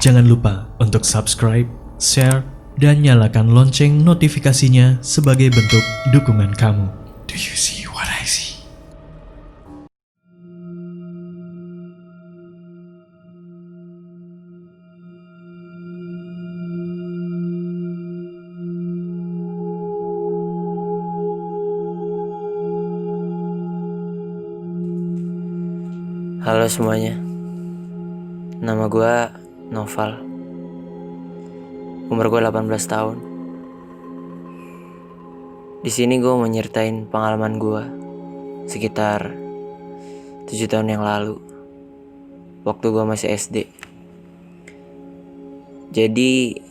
Jangan lupa untuk subscribe, share, dan nyalakan lonceng notifikasinya sebagai bentuk dukungan kamu. Do you see what I see? Halo semuanya, nama gue Noval. Umur gue 18 tahun. Di sini gue mau nyeritain pengalaman gue sekitar 7 tahun yang lalu, waktu gue masih SD. Jadi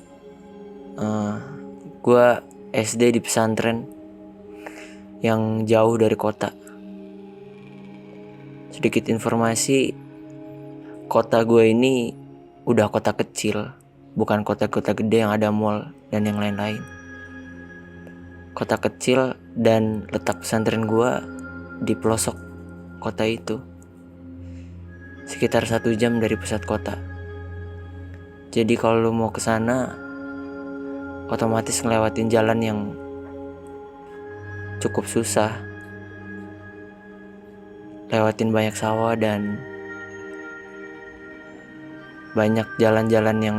gue SD di pesantren yang jauh dari kota. Sedikit informasi, kota gue ini udah kota kecil, bukan kota-kota gede yang ada mall dan yang lain-lain. Kota kecil dan letak pesantren gue di pelosok kota itu, sekitar 1 jam dari pusat kota. Jadi kalau lu mau ke sana, otomatis ngelewatin jalan yang cukup susah, lewatin banyak sawah dan banyak jalan-jalan yang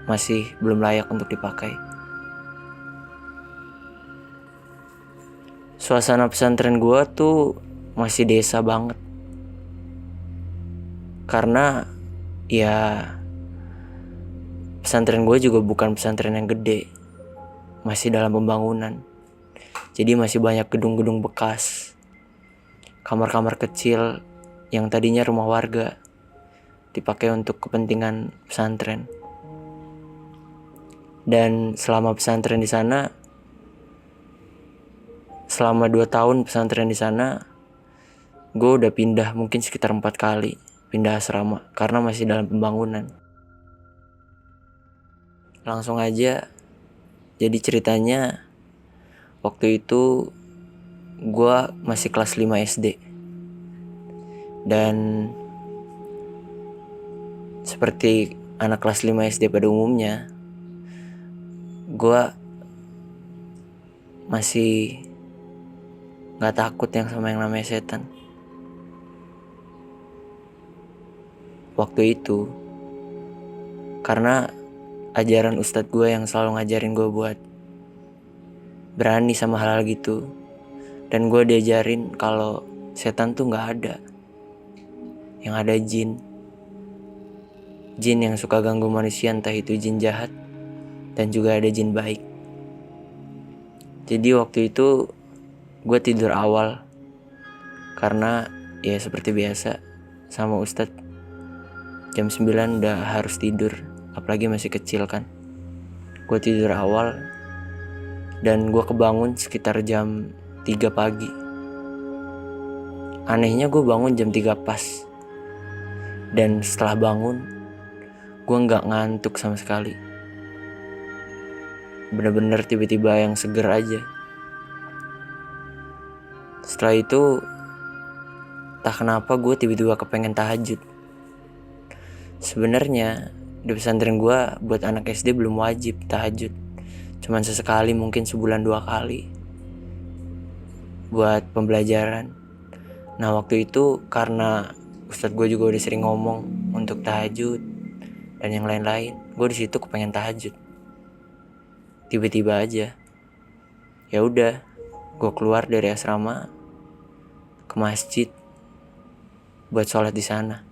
masih belum layak untuk dipakai. Suasana pesantren gue tuh masih desa banget, karena ya pesantren gue juga bukan pesantren yang gede, masih dalam pembangunan. Jadi masih banyak gedung-gedung bekas, kamar-kamar kecil yang tadinya rumah warga dipakai untuk kepentingan pesantren. Dan selama pesantren di sana, selama 2 tahun pesantren di sana, gue udah pindah mungkin sekitar 4 kali, pindah asrama karena masih dalam pembangunan. Langsung aja, jadi ceritanya waktu itu gue masih kelas 5 SD. Dan seperti anak kelas 5 SD pada umumnya, gue masih gak takut sama yang namanya setan. Waktu itu, karena ajaran ustadz gue yang selalu ngajarin gue buat berani sama hal-hal gitu. Dan gue diajarin kalau setan tuh gak ada, yang ada jin. Jin yang suka ganggu manusia, entah itu jin jahat dan juga ada jin baik. Jadi waktu itu gue tidur awal, karena ya seperti biasa sama ustadz, jam 9 udah harus tidur, apalagi masih kecil kan. Gue tidur awal dan gue kebangun sekitar jam 3 pagi. Anehnya gue bangun jam 3 pas. Dan setelah bangun, gue gak ngantuk sama sekali. Bener-bener tiba-tiba yang seger aja. Setelah itu, tak kenapa gue tiba-tiba kepengen tahajud. Sebenarnya di pesantren gue buat anak SD belum wajib tahajud, cuman sesekali, mungkin sebulan 2 kali buat pembelajaran. Nah waktu itu karena ustadz gue juga udah sering ngomong untuk tahajud dan yang lain-lain, gue di situ kepengen tahajud. Tiba-tiba aja, ya udah, gue keluar dari asrama ke masjid buat sholat di sana.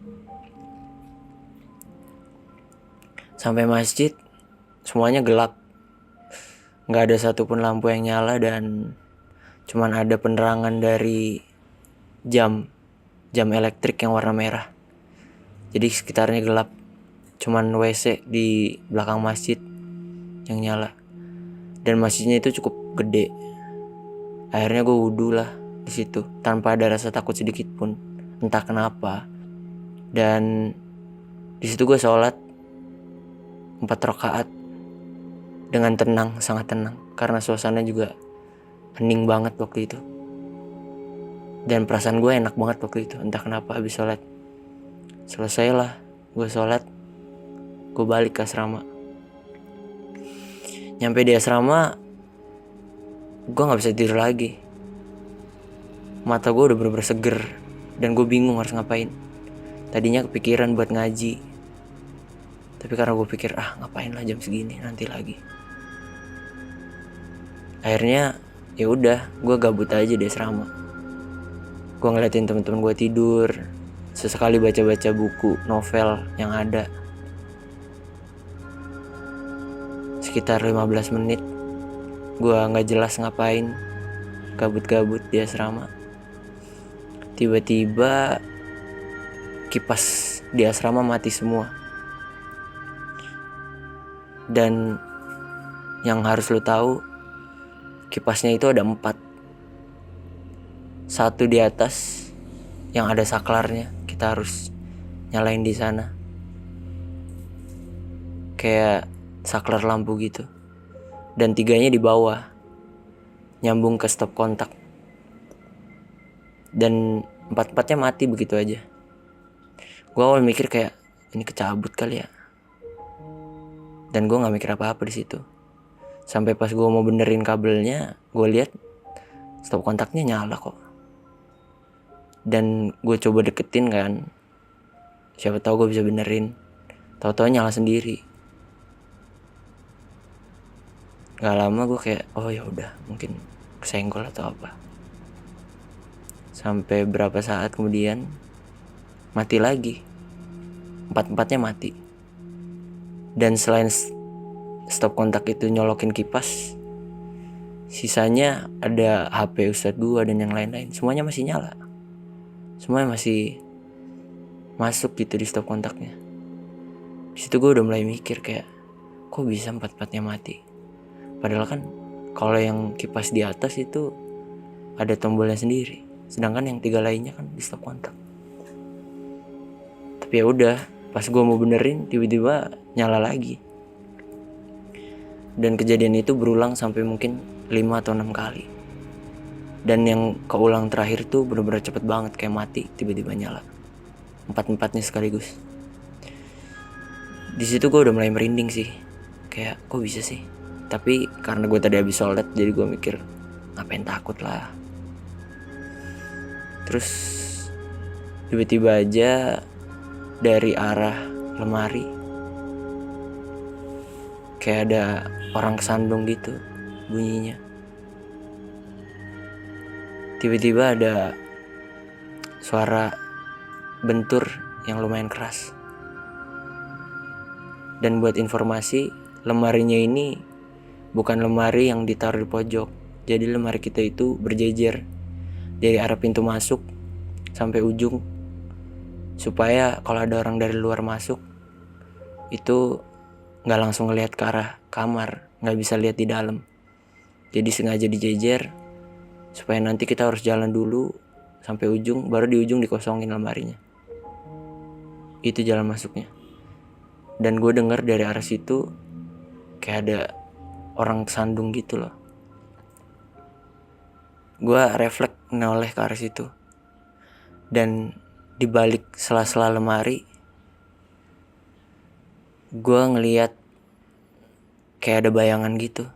Sampai masjid, semuanya gelap, nggak ada satupun lampu yang nyala dan cuman ada penerangan dari jam elektrik yang warna merah. Jadi sekitarnya gelap, cuman WC di belakang masjid yang nyala. Dan masjidnya itu cukup gede. Akhirnya gue wudhu lah di situ tanpa ada rasa takut sedikit pun, entah kenapa. Dan di situ gue sholat 4 rakaat dengan tenang, sangat tenang, karena suasana juga hening banget waktu itu. Dan perasaan gue enak banget waktu itu, entah kenapa. Habis sholat, selesailah gue sholat, gue balik ke asrama. Nyampe di asrama, gue gak bisa tidur lagi. Mata gue udah bener-bener seger, dan gue bingung harus ngapain. Tadinya kepikiran buat ngaji, tapi karena gue pikir ngapain lah jam segini, nanti lagi. Akhirnya ya udah, gue gabut aja di asrama. Gue ngeliatin temen-temen gue tidur, sesekali baca-baca buku novel yang ada. Sekitar 15 menit gue gak jelas ngapain, gabut-gabut di asrama. Tiba-tiba kipas di asrama mati semua. Dan yang harus lo tahu, kipasnya itu ada 4. Satu di atas yang ada saklarnya, kita harus nyalain di sana, kayak saklar lampu gitu. Dan 3-nya di bawah, nyambung ke stop kontak. Dan 4-4-nya mati begitu aja. Gue awal mikir kayak ini kecabut kali ya, dan gue nggak mikir apa-apa di situ. Sampai pas gue mau benerin kabelnya, gue lihat stop kontaknya nyala kok. Dan gue coba deketin kan, siapa tahu gue bisa benerin. Tahu-tahu nyala sendiri. Gak lama gue kayak oh ya udah, mungkin kesenggol atau apa. Sampai berapa saat kemudian mati lagi. 4-4-nya mati. Dan selain stop kontak itu nyolokin kipas, sisanya ada HP Ustadz gua dan yang lain-lain, semuanya masih nyala. Semuanya masih masuk gitu di stop kontaknya. Di situ gue udah mulai mikir kayak kok bisa 4-4-nya mati. Padahal kan kalau yang kipas di atas itu ada tombolnya sendiri, sedangkan yang 3 lainnya kan di stop kontak. Tapi ya udah, pas gue mau benerin tiba-tiba nyala lagi. Dan kejadian itu berulang sampai mungkin 5 atau 6 kali. Dan yang keulang terakhir tuh bener-bener cepet banget, kayak mati tiba-tiba nyala. 4-4-nya sekaligus. Di situ gue udah mulai merinding sih, kayak kok bisa sih. Tapi karena gue tadi habis sholat, jadi gue mikir ngapain takut lah. Terus tiba-tiba aja dari arah lemari kayak ada orang kesandung gitu bunyinya. Tiba-tiba ada suara bentur yang lumayan keras. Dan buat informasi, lemarinya ini bukan lemari yang ditaruh di pojok. Jadi lemari kita itu berjejer dari arah pintu masuk sampai ujung, supaya kalau ada orang dari luar masuk itu gak langsung ngelihat ke arah kamar, gak bisa lihat di dalam. Jadi sengaja dijejer supaya nanti kita harus jalan dulu sampai ujung, baru di ujung dikosongin lemarinya. Itu jalan masuknya. Dan gue denger dari arah situ kayak ada orang kesandung gitu loh. Gue refleks noleh ke arah situ. Dan di balik sela-sela lemari, gue ngeliat kayak ada bayangan gitu.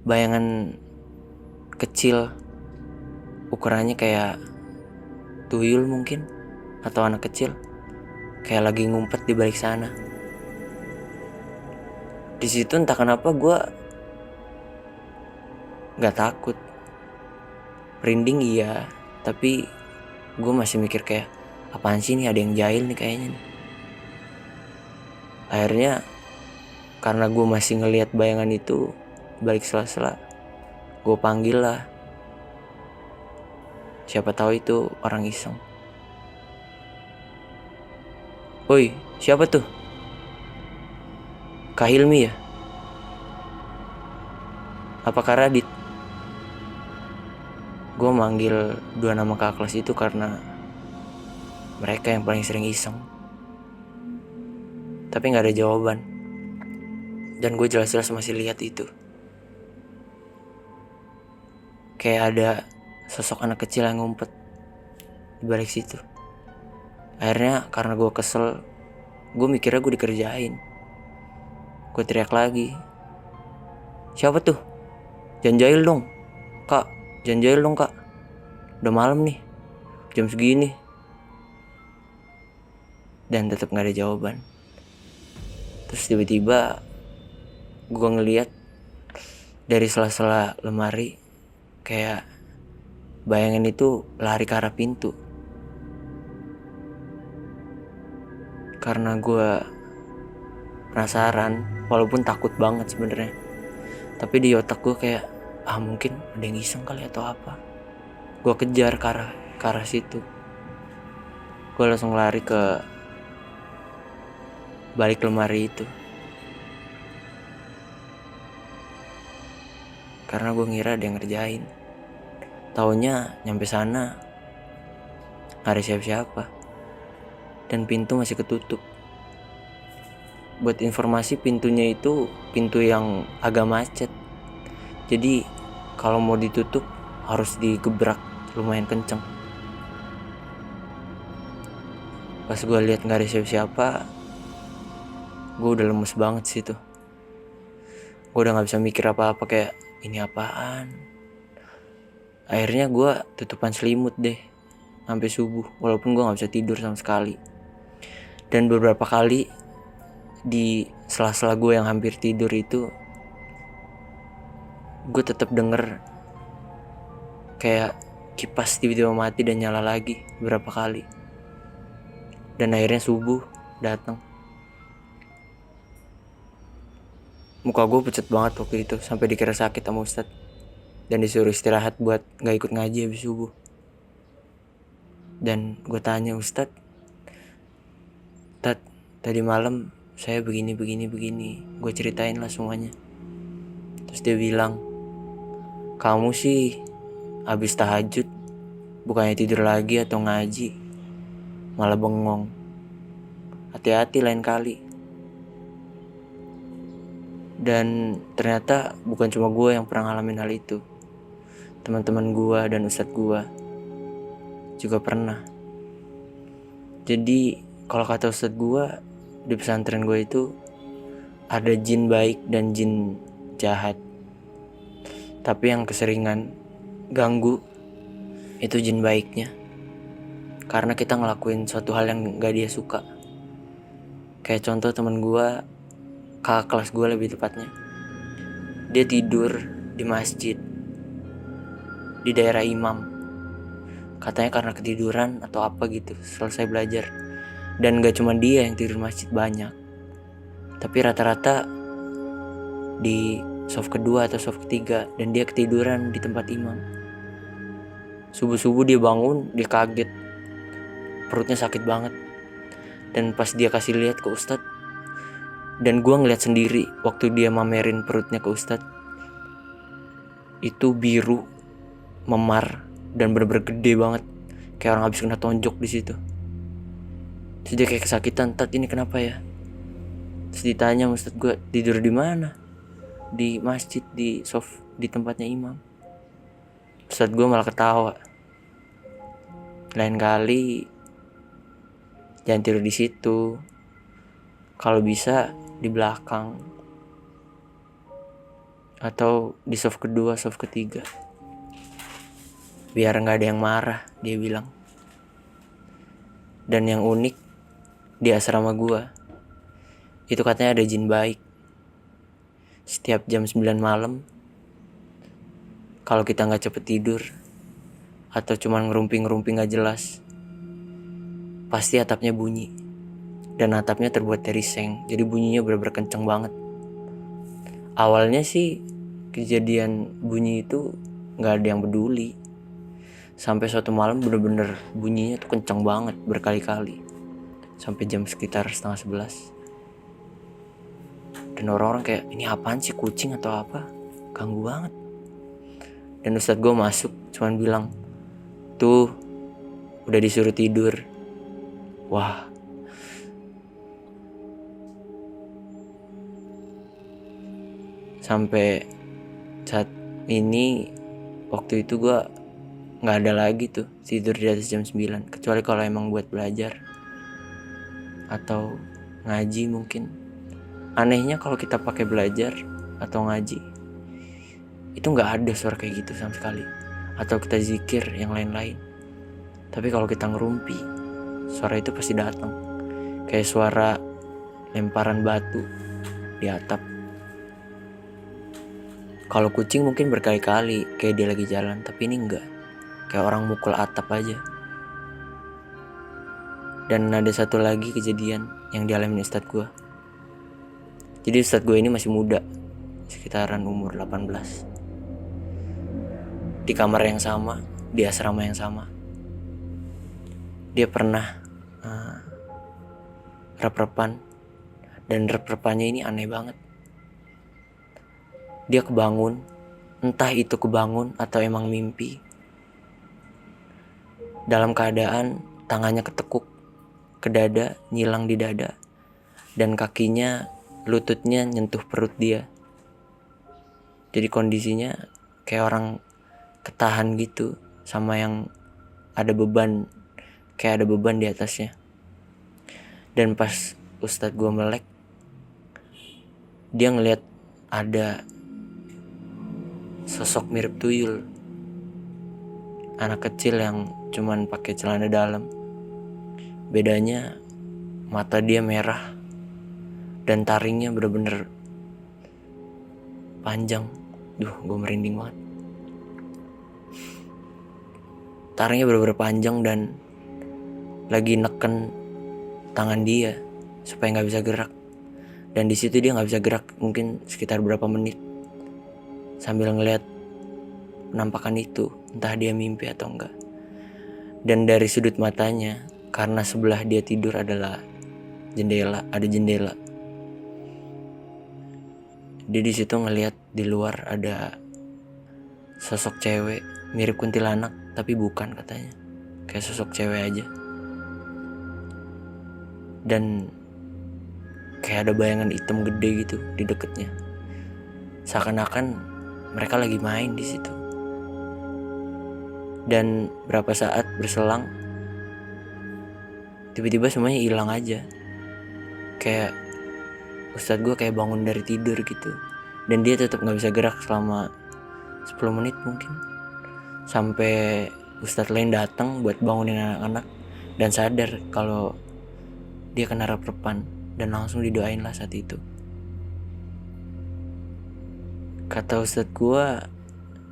Bayangan kecil, ukurannya kayak tuyul mungkin, atau anak kecil, kayak lagi ngumpet di balik sana. Di situ entah kenapa gue nggak takut, merinding iya, tapi gue masih mikir kayak apaan sih nih, ada yang jahil nih kayaknya nih. Akhirnya karena gue masih ngelihat bayangan itu balik sela-sela, gue panggil lah. Siapa tahu itu orang iseng. Woi, siapa tuh? Kak Hilmi ya? Apakah Radit? Gue manggil 2 nama kakak kelas itu karena mereka yang paling sering iseng. Tapi gak ada jawaban. Dan gue jelas-jelas masih lihat itu. Kayak ada sosok anak kecil yang ngumpet di balik situ. Akhirnya karena gue kesel, gue mikirnya gue dikerjain. Gue teriak lagi, siapa tuh? Jangan jahil dong kak, jangan jahil dong kak, udah malam nih, jam segini. Dan tetap gak ada jawaban. Terus tiba-tiba gue ngeliat dari sela-sela lemari, kayak bayangan itu lari ke arah pintu. Karena gue penasaran, walaupun takut banget sebenarnya. Tapi di otak gue kayak, mungkin ada yang iseng kali atau apa. Gue kejar ke arah situ. Gue langsung lari ke balik lemari itu. Karena gue ngira ada yang ngerjain. Taunya nyampe sana gak ada siapa-siapa. Dan pintu masih ketutup. Buat informasi, pintunya itu pintu yang agak macet. Jadi kalau mau ditutup harus digebrak lumayan kenceng. Pas gue lihat gak ada siapa-siapa, gue udah lemes banget sih tuh. Gue udah gak bisa mikir apa-apa, kayak ini apaan. Akhirnya gue tutupan selimut deh sampai subuh, walaupun gue gak bisa tidur sama sekali. Dan beberapa kali di sela-sela gue yang hampir tidur itu, gue tetap denger kayak kipas tiba-tiba mati dan nyala lagi beberapa kali. Dan akhirnya subuh datang. Muka gue pucat banget waktu itu, sampai dikira sakit sama Ustadz. Dan disuruh istirahat buat gak ikut ngaji habis subuh. Dan gue tanya, Ustadz, tadi malam saya begini. Gue ceritain lah semuanya. Terus dia bilang, kamu sih habis tahajud bukannya tidur lagi atau ngaji, malah bengong. Hati-hati lain kali. Dan ternyata bukan cuma gue yang pernah ngalamin hal itu. Teman-teman gue dan ustadz gue juga pernah. Jadi kalau kata ustadz gue, di pesantren gue itu ada jin baik dan jin jahat. Tapi yang keseringan ganggu itu jin baiknya. Karena kita ngelakuin suatu hal yang gak dia suka. Kayak contoh teman gue, kakak kelas gue lebih tepatnya, dia tidur di masjid di daerah imam. Katanya karena ketiduran atau apa gitu selesai belajar. Dan gak cuma dia yang tidur masjid, banyak. Tapi rata-rata di soft kedua atau soft ketiga. Dan dia ketiduran di tempat imam. Subuh-subuh dia bangun, dia kaget, perutnya sakit banget. Dan pas dia kasih lihat ke ustadz, dan gue ngeliat sendiri waktu dia mamerin perutnya ke ustadz, itu biru, memar, dan bener-bener gede banget, kayak orang habis kena tonjok di situ. Terus dia kayak kesakitan, Tat ini kenapa ya? Terus ditanya ustadz gue, tidur di mana? Di masjid, di soft, di tempatnya imam. Ustadz gue malah ketawa. Lain kali jangan tidur di situ. Kalau bisa di belakang atau di soft kedua, soft ketiga, biar gak ada yang marah, dia bilang. Dan yang unik, di asrama gua itu katanya ada jin baik. Setiap jam 9 malam, kalau kita gak cepet tidur atau cuman ngerumping-ngerumping gak jelas, pasti atapnya bunyi. Dan atapnya terbuat dari seng, jadi bunyinya bener-bener kenceng banget. Awalnya sih kejadian bunyi itu gak ada yang peduli, sampai suatu malam bener-bener bunyinya tuh kenceng banget berkali-kali, sampai jam sekitar 10:30. Dan orang-orang kayak, ini apaan sih, kucing atau apa? Ganggu banget. Dan ustadz gue masuk cuman bilang, tuh udah disuruh tidur. Wah, sampai saat ini, waktu itu gue gak ada lagi tuh tidur di atas jam 9, kecuali kalau emang buat belajar atau ngaji mungkin. Anehnya kalau kita pakai belajar atau ngaji, itu nggak ada suara kayak gitu sama sekali. Atau kita zikir yang lain-lain. Tapi kalau kita ngerumpi, suara itu pasti datang. Kayak suara lemparan batu di atap. Kalau kucing mungkin berkali-kali kayak dia lagi jalan, tapi ini enggak. Kayak orang mukul atap aja. Dan ada satu lagi kejadian yang dialami ustadz gue. Jadi ustadz gue ini masih muda, sekitaran umur 18. Di kamar yang sama, di asrama yang sama. Dia pernah rep-repan. Dan rep-repannya ini aneh banget. Dia kebangun, entah itu kebangun atau emang mimpi. Dalam keadaan tangannya ketekuk ke dada, nyilang di dada. Dan kakinya, lututnya nyentuh perut dia. Jadi kondisinya kayak orang ketahan gitu sama yang ada beban, kayak ada beban di atasnya. Dan pas ustadz gue melek, dia ngeliat ada sosok mirip tuyul, anak kecil yang cuman pakai celana dalam. Bedanya mata dia merah dan taringnya bener-bener panjang. Duh, gue merinding banget. Taringnya bener-bener panjang dan lagi neken tangan dia supaya nggak bisa gerak. Dan di situ dia nggak bisa gerak mungkin sekitar berapa menit sambil ngeliat penampakan itu, entah dia mimpi atau enggak. Dan dari sudut matanya, karena sebelah dia tidur adalah jendela, ada jendela. Dia di situ ngeliat di luar ada sosok cewek mirip kuntilanak, tapi bukan katanya, kayak sosok cewek aja. Dan kayak ada bayangan hitam gede gitu di deketnya. Seakan-akan mereka lagi main di situ. Dan berapa saat berselang, tiba-tiba semuanya hilang aja. Kayak ustadz gue kayak bangun dari tidur gitu. Dan dia tetap gak bisa gerak selama 10 menit mungkin. Sampai ustadz lain datang buat bangunin anak-anak. Dan sadar kalau dia kena rep-repan. Dan langsung didoain lah saat itu. Kata ustadz gue,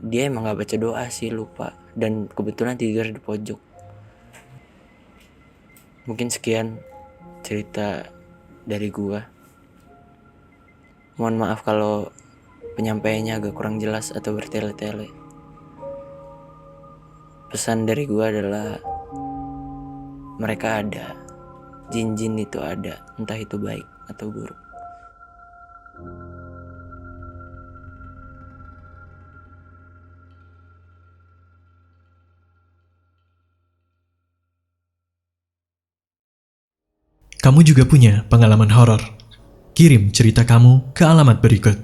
dia emang gak baca doa sih, lupa. Dan kebetulan tidur di pojok. Mungkin sekian cerita dari gue. Mohon maaf kalau penyampaiannya agak kurang jelas atau bertele-tele. Pesan dari gue adalah mereka ada. Jin-jin itu ada, entah itu baik atau buruk. Kamu juga punya pengalaman horor? Kirim cerita kamu ke alamat berikut.